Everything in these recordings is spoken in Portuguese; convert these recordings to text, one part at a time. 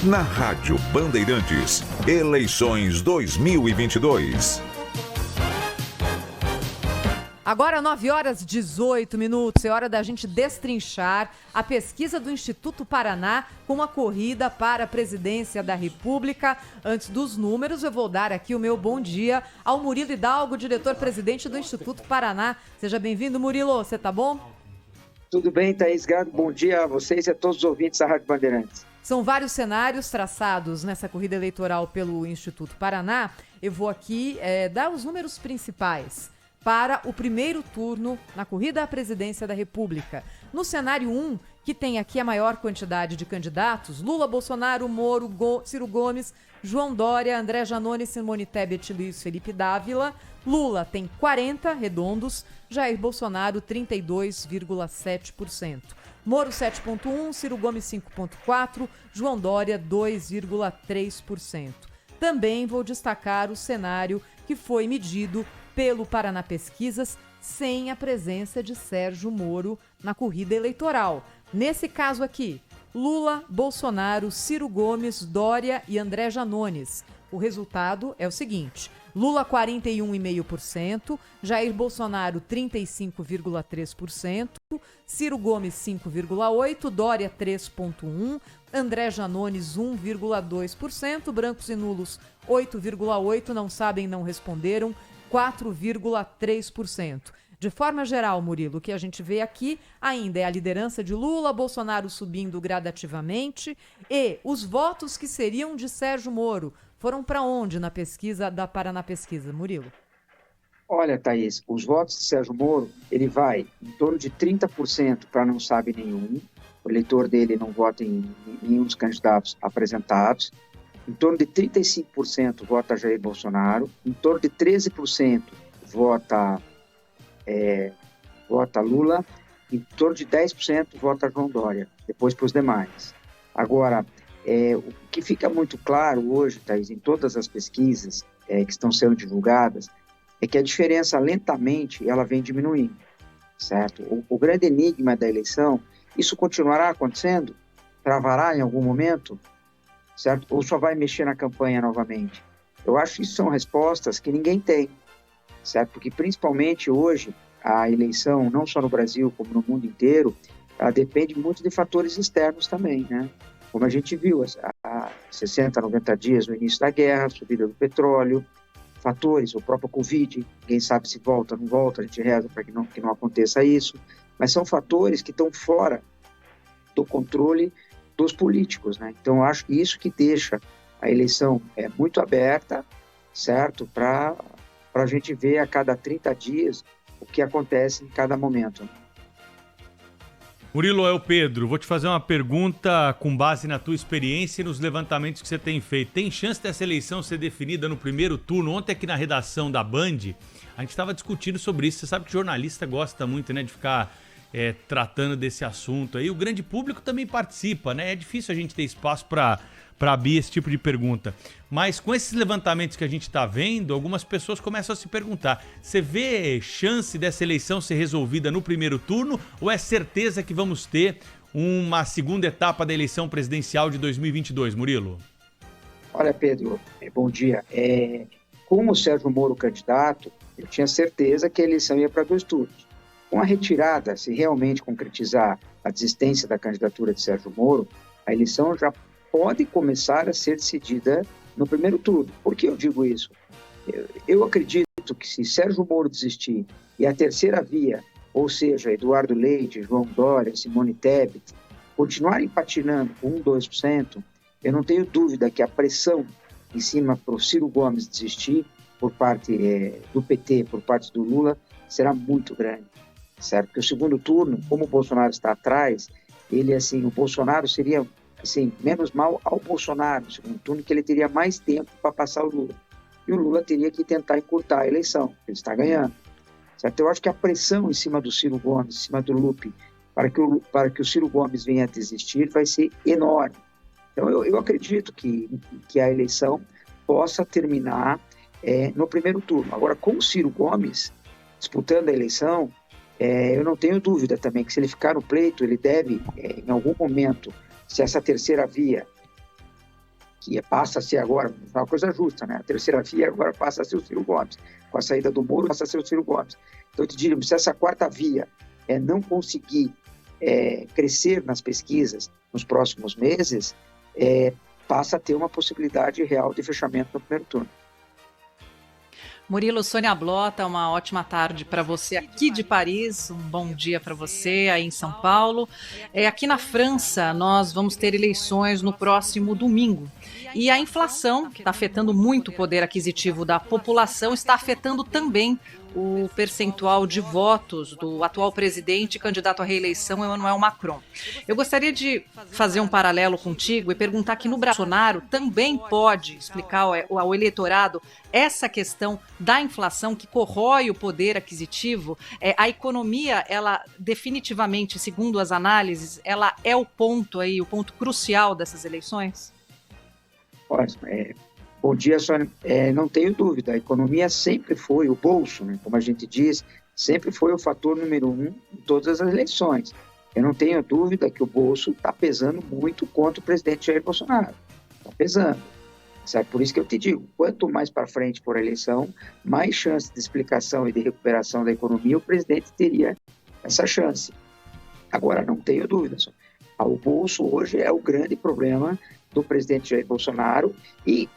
Na Rádio Bandeirantes, eleições 2022. Agora 9h18, é hora da gente destrinchar a pesquisa do Instituto Paraná com a corrida para a presidência da República. Antes dos números, eu vou dar aqui o meu bom dia ao Murilo Hidalgo, diretor-presidente do Instituto Paraná. Seja bem-vindo, Murilo, você tá bom? Tudo bem, Thaís Gado, bom dia a vocês e a todos os ouvintes da Rádio Bandeirantes. São vários cenários traçados nessa corrida eleitoral pelo Instituto Paraná. Eu vou aqui dar os números principais para o primeiro turno na corrida à presidência da República. No cenário 1, que tem aqui a maior quantidade de candidatos, Lula, Bolsonaro, Moro, Ciro Gomes, João Dória, André Janones, Simone Tebet, Luiz Felipe Dávila. Lula tem 40 redondos, Jair Bolsonaro 32,7%. Moro 7,1%, Ciro Gomes 5,4%, João Dória 2,3%. Também vou destacar o cenário que foi medido pelo Paraná Pesquisas sem a presença de Sérgio Moro na corrida eleitoral. Nesse caso aqui, Lula, Bolsonaro, Ciro Gomes, Dória e André Janones. O resultado é o seguinte: Lula 41,5%, Jair Bolsonaro 35,3%, Ciro Gomes 5,8%, Dória 3,1%, André Janones 1,2%, brancos e nulos 8,8%, não sabem, não responderam 4,3%. De forma geral, Murilo, o que a gente vê aqui ainda é a liderança de Lula, Bolsonaro subindo gradativamente e os votos que seriam de Sérgio Moro foram para onde na pesquisa da Paraná Pesquisa, Murilo? Olha, Thaís, os votos de Sérgio Moro, ele vai em torno de 30% para não sabe nenhum, o eleitor dele não vota em nenhum dos candidatos apresentados, em torno de 35% vota Jair Bolsonaro, em torno de 13% vota Lula, em torno de 10% vota João Dória, depois para os demais. Agora, o que fica muito claro hoje, Thaís, em todas as pesquisas que estão sendo divulgadas, é que a diferença lentamente ela vem diminuindo, certo? O grande enigma da eleição, isso continuará acontecendo? Travará em algum momento? Certo? Ou só vai mexer na campanha novamente? Eu acho que isso são respostas que ninguém tem, certo? Porque principalmente hoje, a eleição, não só no Brasil, como no mundo inteiro, ela depende muito de fatores externos também, né? Como a gente viu, há 60, 90 dias no início da guerra, a subida do petróleo, fatores, o próprio Covid, ninguém sabe se volta ou não volta, a gente reza para que não aconteça isso, mas são fatores que estão fora do controle dos políticos, né? Então, eu acho que isso que deixa a eleição muito aberta, certo? Para a gente ver a cada 30 dias o que acontece em cada momento. Murilo, é o Pedro. Vou te fazer uma pergunta com base na tua experiência e nos levantamentos que você tem feito. Tem chance dessa eleição ser definida no primeiro turno? Ontem aqui na redação da Band, a gente estava discutindo sobre isso. Você sabe que jornalista gosta muito, né, de ficar tratando desse assunto aí. O grande público também participa, né? É difícil a gente ter espaço para abrir esse tipo de pergunta. Mas com esses levantamentos que a gente está vendo, algumas pessoas começam a se perguntar: você vê chance dessa eleição ser resolvida no primeiro turno ou é certeza que vamos ter uma segunda etapa da eleição presidencial de 2022, Murilo? Olha, Pedro, bom dia. Como o Sérgio Moro candidato, eu tinha certeza que a eleição ia para 2 turnos. Com a retirada, se realmente concretizar a desistência da candidatura de Sérgio Moro, a eleição já pode começar a ser decidida no primeiro turno. Por que eu digo isso? Eu acredito que se Sérgio Moro desistir e a terceira via, ou seja, Eduardo Leite, João Dória, Simone Tebet, continuarem patinando com 1%, 2%, eu não tenho dúvida que a pressão em cima para o Ciro Gomes desistir por parte do PT, por parte do Lula, será muito grande, certo? Porque o segundo turno, como o Bolsonaro está atrás, o Bolsonaro seria menos mal ao Bolsonaro no segundo turno, que ele teria mais tempo para passar o Lula. E o Lula teria que tentar encurtar a eleição, ele está ganhando. Certo? Eu acho que a pressão em cima do Ciro Gomes, em cima do Lupe, para que o Ciro Gomes venha a desistir, vai ser enorme. Então, eu acredito que a eleição possa terminar no primeiro turno. Agora, com o Ciro Gomes disputando a eleição, eu não tenho dúvida também que se ele ficar no pleito, ele deve, em algum momento, se essa terceira via via passa a ser agora, uma coisa justa, né? A terceira via agora passa a ser o Ciro Gomes. Com a saída do Moro, passa a ser o Ciro Gomes. Então, eu te diria, se essa quarta via não conseguir crescer nas pesquisas nos próximos meses, passa a ter uma possibilidade real de fechamento no primeiro turno. Murilo, Sônia Blota, uma ótima tarde para você aqui de Paris, um bom dia para você aí em São Paulo. Aqui na França, nós vamos ter eleições no próximo domingo. E a inflação, que está afetando muito o poder aquisitivo da população, está afetando também o percentual de votos do atual presidente e candidato à reeleição, Emmanuel Macron. Eu gostaria de fazer um paralelo contigo e perguntar que no Bolsonaro também pode explicar ao eleitorado essa questão da inflação que corrói o poder aquisitivo. A economia, ela definitivamente, segundo as análises, ela é o ponto crucial dessas eleições? Bom dia, Sônia. Não tenho dúvida, a economia sempre foi, o bolso, né, como a gente diz, sempre foi o fator número 1 em todas as eleições. Eu não tenho dúvida que o bolso está pesando muito contra o presidente Jair Bolsonaro. Está pesando. Sabe? Por isso que eu te digo, quanto mais para frente for a eleição, mais chance de explicação e de recuperação da economia o presidente teria essa chance. Agora, não tenho dúvida, Sônia. O bolso hoje é o grande problema do presidente Jair Bolsonaro e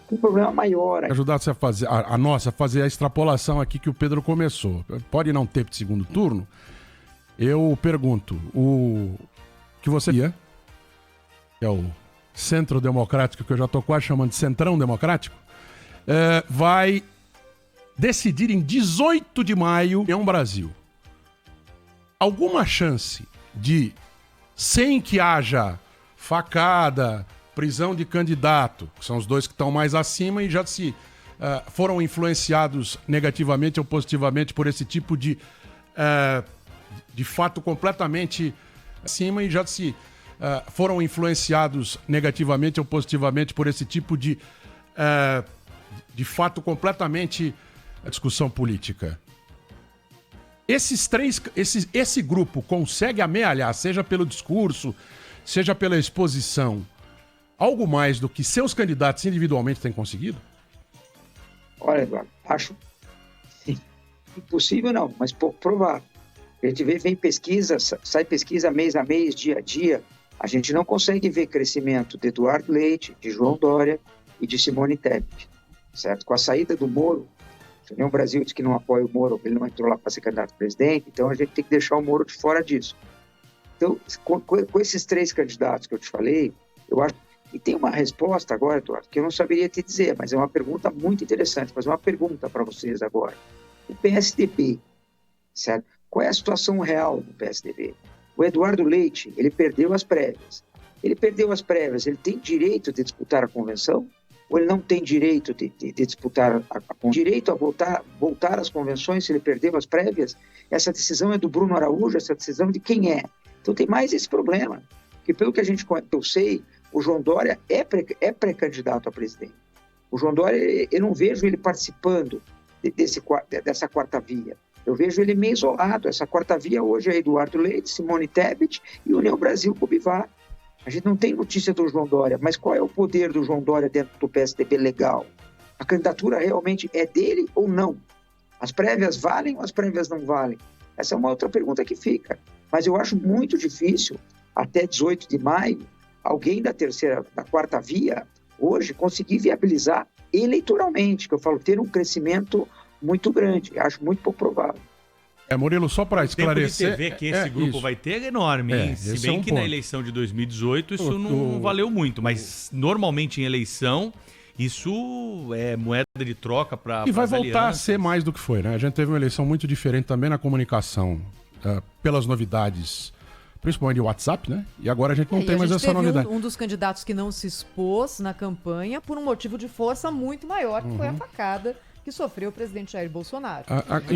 com um problema maior. Ajudar você a fazer a fazer a extrapolação aqui que o Pedro começou. Pode não ter segundo turno. Eu pergunto, o que você ia, que é o Centro Democrático, que eu já estou quase chamando de Centrão Democrático, vai decidir em 18 de maio em Brasil. Alguma chance de, sem que haja facada, prisão de candidato, que são os dois que estão mais acima e já se foram influenciados negativamente ou positivamente por esse tipo de fato completamente acima e já se foram influenciados negativamente ou positivamente por esse tipo de fato completamente discussão política. Esse grupo consegue amealhar, seja pelo discurso, seja pela exposição, algo mais do que seus candidatos individualmente têm conseguido? Olha, Eduardo, acho impossível não, mas pouco provável. A gente vem pesquisa, sai pesquisa mês a mês, dia a dia, a gente não consegue ver crescimento de Eduardo Leite, de João Dória e de Simone Tebet, certo? Com a saída do Moro, a União Brasil diz que não apoia o Moro, ele não entrou lá para ser candidato a presidente, então a gente tem que deixar o Moro de fora disso. Então, com esses três candidatos que eu te falei, eu acho... E tem uma resposta agora, Eduardo, que eu não saberia te dizer, mas é uma pergunta muito interessante. Vou fazer uma pergunta para vocês agora. O PSDB, certo? Qual é a situação real do PSDB? O Eduardo Leite, ele perdeu as prévias. Ele perdeu as prévias, ele tem direito de disputar a convenção? Ou ele não tem direito de disputar direito a voltar às convenções se ele perdeu as prévias? Essa decisão é do Bruno Araújo, essa decisão de quem é? Então tem mais esse problema, que pelo que eu sei, o João Dória é pré-candidato a presidente. O João Dória, eu não vejo ele participando dessa quarta via. Eu vejo ele meio isolado. Essa quarta via hoje é Eduardo Leite, Simone Tebet e União Brasil com o Bivar. A gente não tem notícia do João Dória, mas qual é o poder do João Dória dentro do PSDB legal? A candidatura realmente é dele ou não? As prévias valem ou as prévias não valem? Essa é uma outra pergunta que fica. Mas eu acho muito difícil, até 18 de maio, alguém da quarta via, hoje, conseguir viabilizar eleitoralmente, que eu falo, ter um crescimento muito grande. Acho muito pouco provável. Murilo, só para esclarecer... O tempo de TV que esse grupo vai ter é enorme, hein? Se bem que na eleição de 2018 isso não valeu muito, mas normalmente em eleição isso é moeda de troca para... E vai voltar a ser mais do que foi, né? A gente teve uma eleição muito diferente também na comunicação, pelas novidades, principalmente de WhatsApp, né? E agora a gente não tem mais essa novidade. Um dos candidatos que não se expôs na campanha por um motivo de força muito maior, que foi a facada que sofreu o presidente Jair Bolsonaro.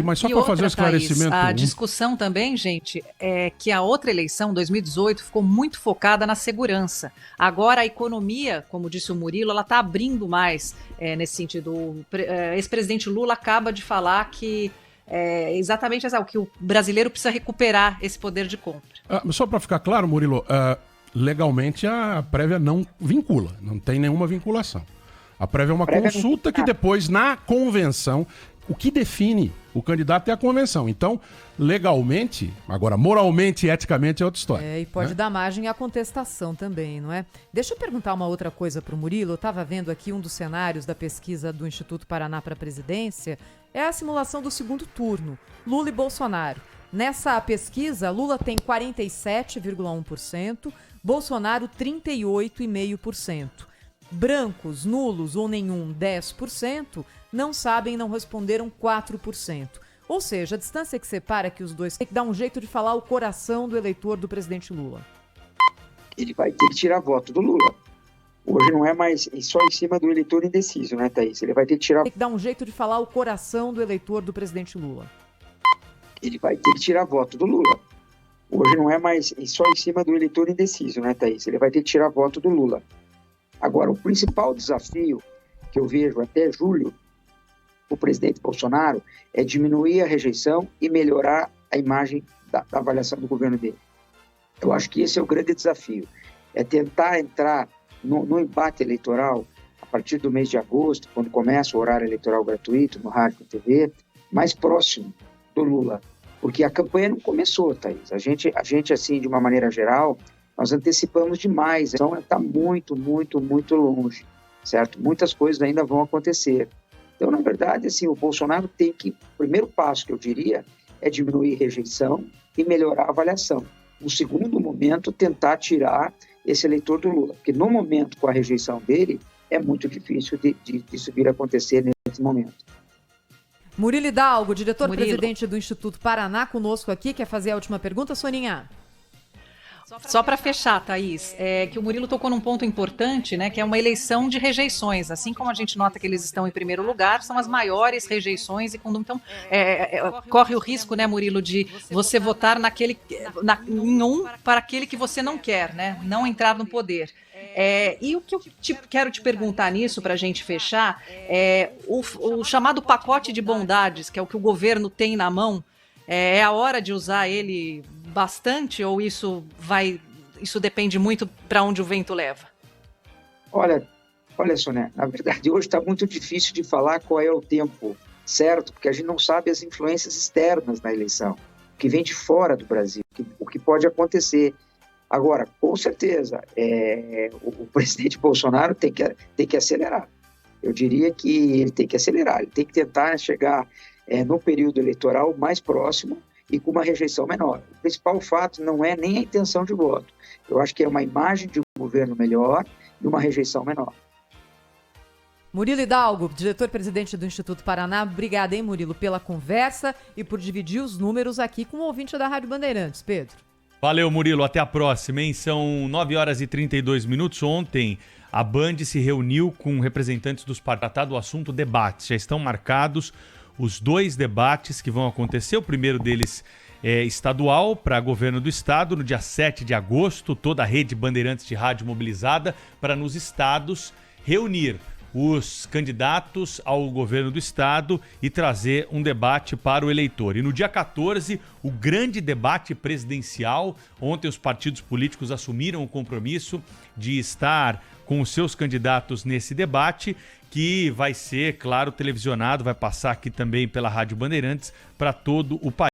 Mas só para fazer um esclarecimento... Thaís, a discussão também, gente, é que a outra eleição, 2018, ficou muito focada na segurança. Agora a economia, como disse o Murilo, ela está abrindo mais nesse sentido. O ex-presidente Lula acaba de falar que exatamente o que o brasileiro precisa recuperar esse poder de compra. Só para ficar claro, Murilo, legalmente a prévia não vincula, não tem nenhuma vinculação. A prévia é uma Prévia consulta que depois, na convenção, o que define o candidato é a convenção. Então, legalmente, agora moralmente e eticamente é outra história. E pode né? dar margem à contestação também, não é? Deixa eu perguntar uma outra coisa para o Murilo. Eu estava vendo aqui um dos cenários da pesquisa do Instituto Paraná para a presidência. É a simulação do segundo turno, Lula e Bolsonaro. Nessa pesquisa, Lula tem 47,1%, Bolsonaro 38,5%. Brancos, nulos ou nenhum, 10%, não sabem, não responderam 4%. Ou seja, a distância que separa que os dois tem que dar um jeito de falar o coração do eleitor do presidente Lula. Ele vai ter que tirar voto do Lula. Hoje não é mais só em cima do eleitor indeciso, né, Thaís? Ele vai ter que tirar... Tem que dar um jeito de falar o coração do eleitor do presidente Lula. Ele vai ter que tirar voto do Lula. Hoje não é mais só em cima do eleitor indeciso, né, Thaís? Ele vai ter que tirar voto do Lula. Agora, o principal desafio que eu vejo até julho, o presidente Bolsonaro, é diminuir a rejeição e melhorar a imagem da avaliação do governo dele. Eu acho que esse é o grande desafio. É tentar entrar no embate eleitoral a partir do mês de agosto, quando começa o horário eleitoral gratuito no rádio e TV, mais próximo do Lula. Porque a campanha não começou, Thaís. A gente, assim, de uma maneira geral, nós antecipamos demais. Então, está muito, muito, muito longe, certo? Muitas coisas ainda vão acontecer. Então, na verdade, assim, o Bolsonaro tem que... O primeiro passo que eu diria é diminuir a rejeição e melhorar a avaliação. No segundo momento, tentar tirar esse eleitor do Lula. Porque no momento, com a rejeição dele, é muito difícil disso vir a acontecer nesse momento. Murilo Hidalgo, diretor-presidente do Instituto Paraná, conosco aqui. Quer fazer a última pergunta, Soninha? Só para fechar, Thaís, que o Murilo tocou num ponto importante, né, que é uma eleição de rejeições. Assim como a gente nota que eles estão em primeiro lugar, são as maiores rejeições e então corre o risco, né, Murilo, de você votar em um para aquele que você não quer, né, não entrar no poder. E o que eu quero te perguntar nisso, para a gente fechar, é o chamado pacote de bondades, que é o que o governo tem na mão. É a hora de usar ele bastante ou isso depende muito para onde o vento leva? Olha, Sonia, na verdade hoje está muito difícil de falar qual é o tempo certo, porque a gente não sabe as influências externas na eleição, o que vem de fora do Brasil, o que pode acontecer. Agora, com certeza, o presidente Bolsonaro tem que acelerar. Eu diria que ele tem que acelerar, ele tem que tentar chegar no período eleitoral mais próximo e com uma rejeição menor. O principal fato não é nem a intenção de voto. Eu acho que é uma imagem de um governo melhor e uma rejeição menor. Murilo Hidalgo, diretor-presidente do Instituto Paraná. Obrigada, hein, Murilo, pela conversa e por dividir os números aqui com o ouvinte da Rádio Bandeirantes. Pedro. Valeu, Murilo. Até a próxima, hein? São 9h32. Ontem, a Band se reuniu com representantes dos partidos do assunto debates. Já estão marcados os 2 debates que vão acontecer. O primeiro deles é estadual, para governo do estado, no dia 7 de agosto, toda a rede Bandeirantes de rádio mobilizada para nos estados reunir os candidatos ao governo do estado e trazer um debate para o eleitor. E no dia 14, o grande debate presidencial. Ontem os partidos políticos assumiram o compromisso de estar com os seus candidatos nesse debate, que vai ser, claro, televisionado, vai passar aqui também pela Rádio Bandeirantes para todo o país.